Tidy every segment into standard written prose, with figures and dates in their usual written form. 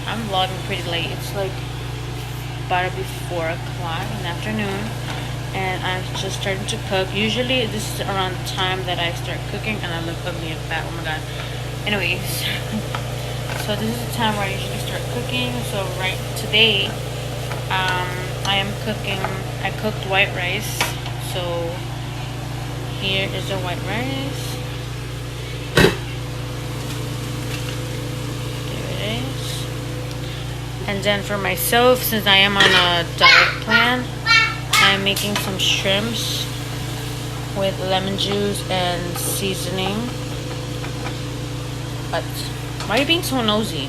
I'm vlogging pretty late. It's like about to be 4 o'clock in the afternoon, and I'm just starting to cook. Usually this is around the time that I start cooking, and I look ugly and fat. Oh my god. Anyways, so this is the time where I usually start cooking. So right today, I am cooking. I cooked white rice. So here is the white rice. And then for myself, since I am on a diet plan, I'm making some shrimps with lemon juice and seasoning. But why are you being so nosy?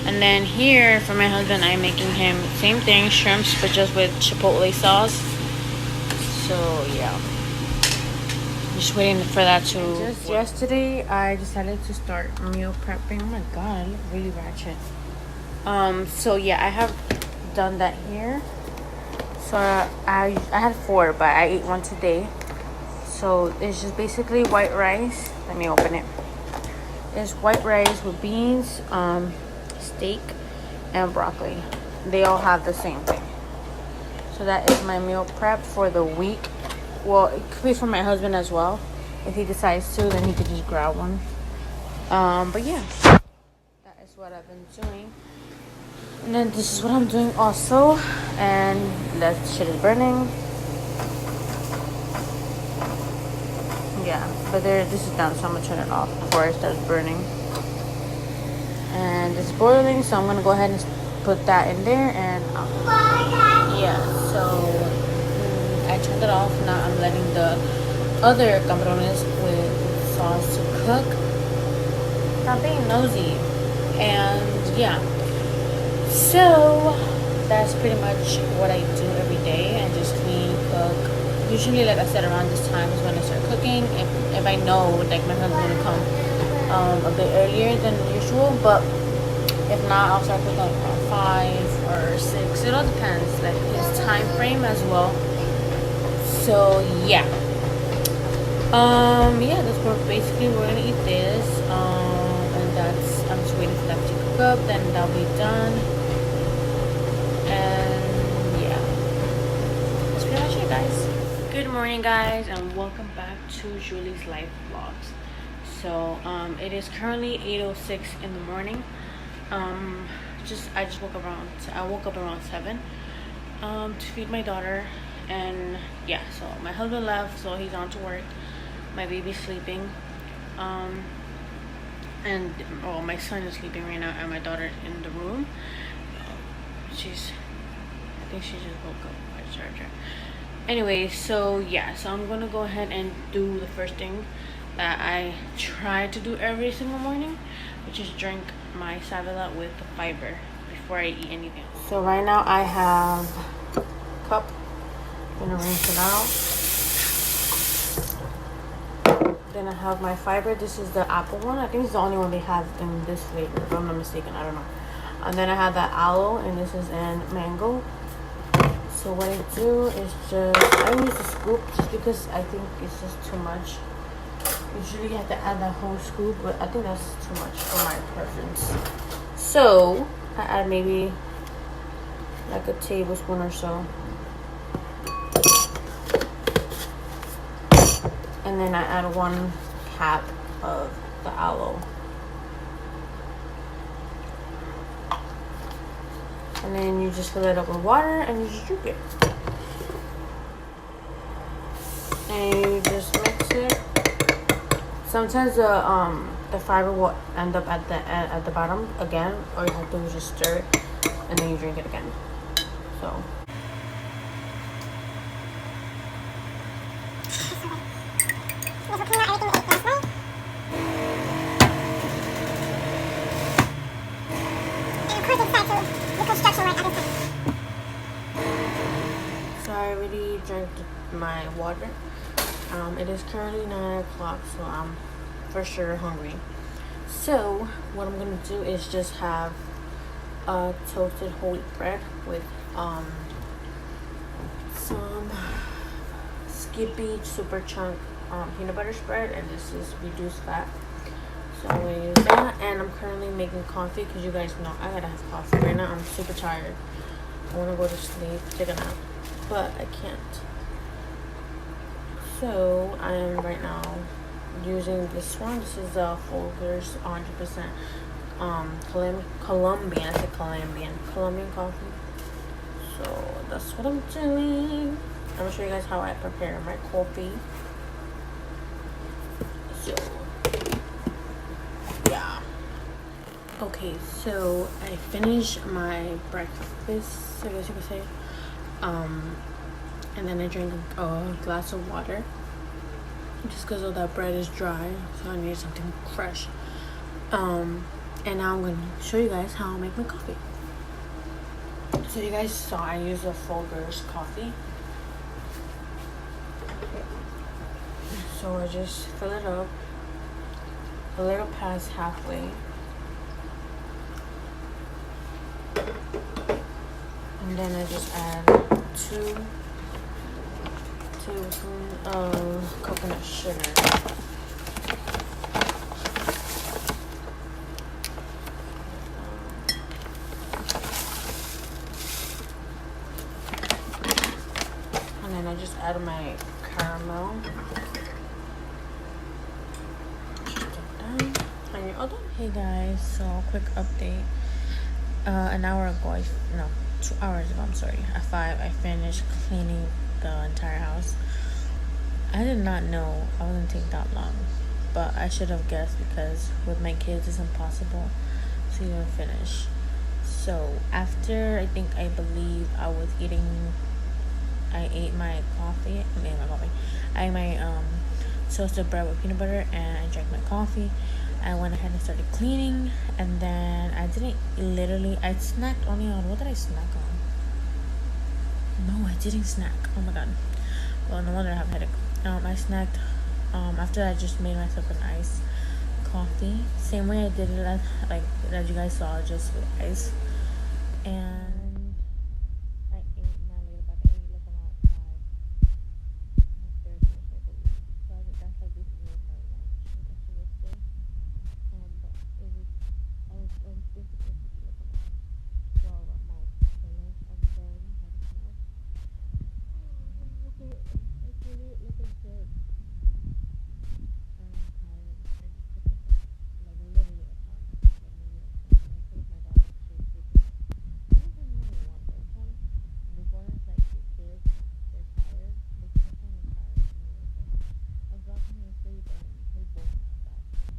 And then here for my husband, I'm making him same thing, shrimps, but just with chipotle sauce. So yeah, just waiting for that to. Just yesterday, I decided to start meal prepping. Oh my god, I look really ratchet. So yeah, I have done that here. So I had 4, but I ate 1 today. So it's just basically white rice. Let me open it. It's white rice with beans, steak, and broccoli. They all have the same thing. So that is my meal prep for the week. Well, it could be for my husband as well. If he decides to, then he could just grab one. But yeah, that is what I've been doing. And then this is what I'm doing also. And that shit is burning. Yeah, but this is done, so I'm gonna turn it off before it starts burning. And it's boiling, so I'm gonna go ahead and put that in there. And yeah, so I turned it off. Now I'm letting the other camarones with sauce to cook. Not being nosy. And yeah. So that's pretty much what I do every day. I just clean, cook. Usually, like I said, around this time is when I start cooking. If I know like my husband's gonna come a bit earlier than usual, but if not, I'll start cooking like around 5 or 6. It all depends, like his time frame as well. So yeah. Yeah, that's what basically we're gonna eat this. And that's I'm just waiting for that to cook up, then that'll be done. And yeah, that's pretty much it, guys. Good morning, guys, and welcome back to Julie's Life Vlogs. So it is currently 8:06 in the morning. I just woke up around 7 to feed my daughter. And yeah, so my husband left, so he's on to work. My baby's sleeping. And my son is sleeping right now, and my daughter in the room. I think she just woke up. I charged her. Anyway, so yeah, so I'm gonna go ahead and do the first thing that I try to do every single morning, which is drink my salad with the fiber before I eat anything. So right now I have a cup. I'm gonna rinse it out. Then I have my fiber. This is the apple one. I think it's the only one they have in this flavor, if I'm not mistaken. I don't know. And then I have that aloe, and this is in mango. So what I do is I use a scoop just because I think it's just too much. Usually you have to add that whole scoop, but I think that's too much for my preference. So I add maybe like a tablespoon or so. And then I add 1 cap of the aloe. And then you just fill it up with water and you just drink it. And you just mix it. Sometimes the fiber will end up at the bottom again, or you have to just stir it and then you drink it again. So I already drank my water. It is currently 9 o'clock, so I'm for sure hungry. So what I'm gonna do is just have toasted whole wheat bread with some Skippy super chunk peanut butter spread, and this is reduced fat. So I'm gonna use that, and I'm currently making coffee because you guys know I gotta have coffee right now. I'm super tired. I want to go to sleep, take a nap, but I can't. So I am right now using this one. This is a Folgers 100% Colombian. I said Colombian coffee. So that's what I'm doing. I'm gonna show you guys how I prepare my coffee. So yeah. Okay, so I finished my breakfast, I guess you could say. And then I drank a glass of water. Just because all that bread is dry, so I need something fresh. And now I'm gonna show you guys how I make my coffee. So you guys saw I use a Folgers coffee. So I just fill it up a little past halfway. And then I just add 2 tablespoons of coconut sugar. And then I just add my caramel. And you're all done. Hey guys, so quick update. An hour ago, 2 hours ago, I'm sorry, at 5, I finished cleaning the entire house. I did not know I was gonna take that long, but I should have guessed because with my kids it's impossible to even finish. So after I ate my coffee. I ate my toasted bread with peanut butter, and I drank my coffee. I went ahead and started cleaning, and then I snacked only on, what did I snack on? No, I didn't snack. Oh my god. Well, no wonder I have a headache. I snacked, after I just made myself an iced coffee. Same way I did it, like, that you guys saw, just with ice. And I ate my little bag. I ate like about 5. So that's like basically was my lunch. I guess you would say. But it was, I was supposed to eat like about 12 at most for lunch, and then had a snack. Okay, I feel it like I said. I'm tired. I just took a bath. Like literally a ton. Like maybe a ton. And I told my daughter she was sleeping. I don't even know one, but it's fine. Newborns, like your kids, they're tired. They come kind of tired to me. I was rocking her to sleep, and they both knocked out.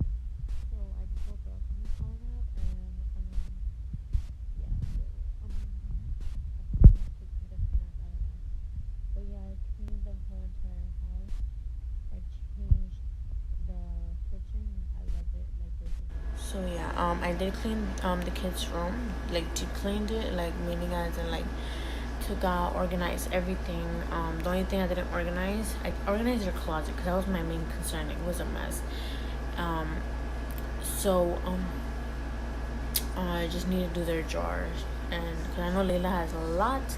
So I just woke up from the power nap, and yeah, so I think I took the snack, I don't know. But yeah, I cleaned the whole entire house. I changed the kitchen. I love it, like basically. So yeah, I did clean the kids' room, like deep cleaned it, like meaning as in like took out, organized everything. The only thing I didn't organize, I organized their closet because that was my main concern. It was a mess. So I just need to do their drawers, and because I know Leila has a lot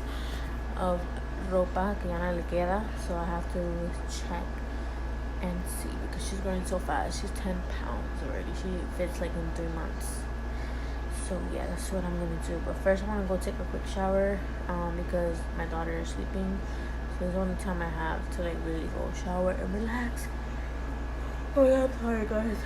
of ropa que ya no le queda, so I have to check and see because she's growing so fast. She's 10 pounds already. She fits like in 3 months. So yeah, that's what I'm gonna do. But first I want to go take a quick shower because my daughter is sleeping. So it's the only time I have to like really go shower and relax. Oh yeah, I'm tired, guys.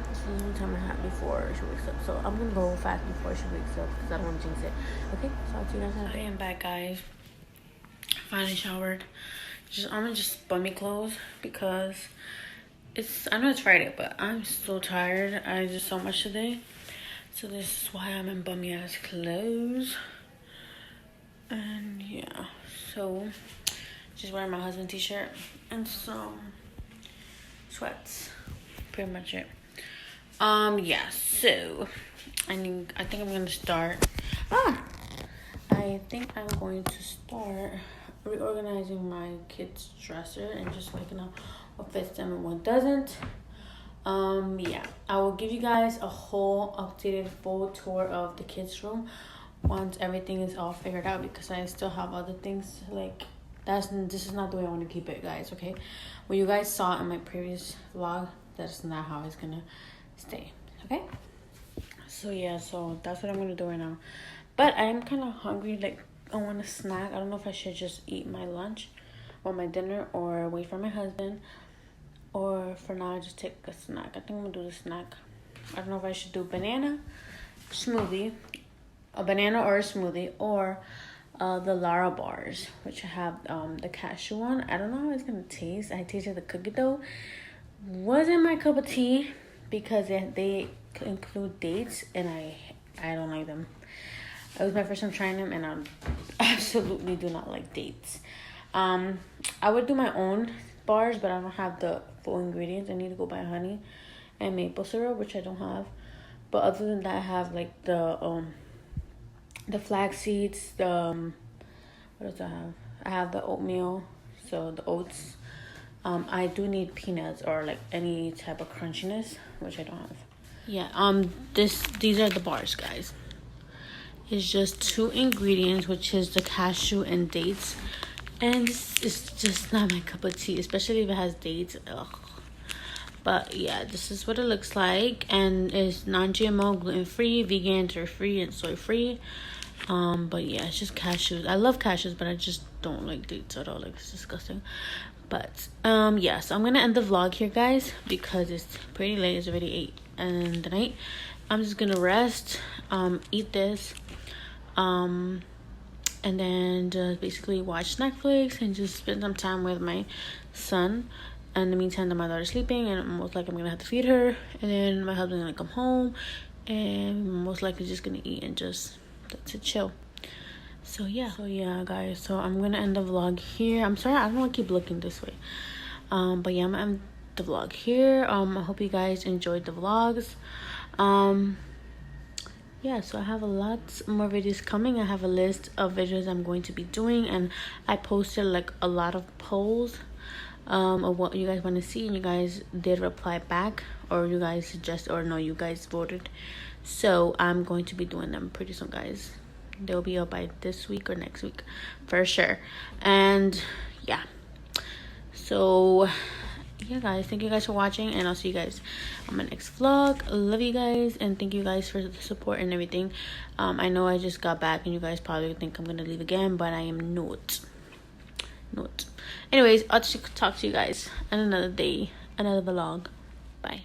This is the only time I have before she wakes up. So I'm gonna go fast before she wakes up because I don't want to jinx it. Okay, so I'll see you guys later. I am back, guys. Finally showered. I'm gonna just bummy clothes because I know it's Friday, but I'm so tired. I did so much today. So this is why I'm in bummy ass clothes. And yeah, so just wearing my husband's t-shirt and some sweats. Pretty much it. Yeah, so I think I'm gonna start. I think I'm going to start reorganizing my kids' dresser and just picking up what fits them and what doesn't. Yeah, I will give you guys a whole updated full tour of the kids' room once everything is all figured out, because I still have other things like this is not the way I want to keep it, guys. Okay, what you guys saw in my previous vlog, that's not how it's gonna stay. Okay, so yeah, so that's what I'm gonna do right now. But I am kind of hungry, like I want a snack. I don't know if I should just eat my lunch or my dinner or wait for my husband, or for now just take a snack. I think I'm gonna do the snack. I don't know if I should do a banana or a smoothie, or the Lara bars, which I have the cashew one. I don't know how it's gonna taste. I tasted the cookie dough. Wasn't my cup of tea because they include dates, and I don't like them. It was my first time trying them, and I absolutely do not like dates. I would do my own bars, but I don't have the full ingredients. I need to go buy honey and maple syrup, which I don't have. But other than that, I have like the flax seeds. What else I have? I have the oatmeal, so the oats. I do need peanuts or like any type of crunchiness, which I don't have. Yeah. These are the bars, guys. It's just 2 ingredients, which is the cashew and dates, and it's just not my cup of tea, especially if it has dates. Ugh. But yeah, this is what it looks like, and it's non-GMO, gluten-free, vegan, dairy-free, and soy-free. But yeah, it's just cashews. I love cashews, but I just don't like dates at all. Like, it's disgusting. But yeah, so I'm gonna end the vlog here, guys, because it's pretty late. It's already 8 in the night. I'm just gonna rest, eat this, and then just basically watch Netflix and just spend some time with my son. In the meantime, my daughter's sleeping, and most likely I'm gonna have to feed her, and then my husband's gonna come home, and most likely just gonna eat and just to chill. So yeah, guys, so I'm gonna end the vlog here. I'm sorry, I don't want to keep looking this way. But yeah, I'm gonna end the vlog here. I hope you guys enjoyed the vlogs. Yeah, so I have a lot more videos coming. I have a list of videos I'm going to be doing, and I posted like a lot of polls of what you guys want to see, and you guys did reply back, or you guys suggest, or no, you guys voted. So I'm going to be doing them pretty soon, guys. They'll be up by this week or next week for sure. And yeah, so yeah, guys, thank you guys for watching, and I'll see you guys on my next vlog. Love you guys, and thank you guys for the support and everything. I know I just got back, and you guys probably think I'm gonna leave again, but I am not. Anyways, I'll talk to you guys on another day, another vlog. Bye.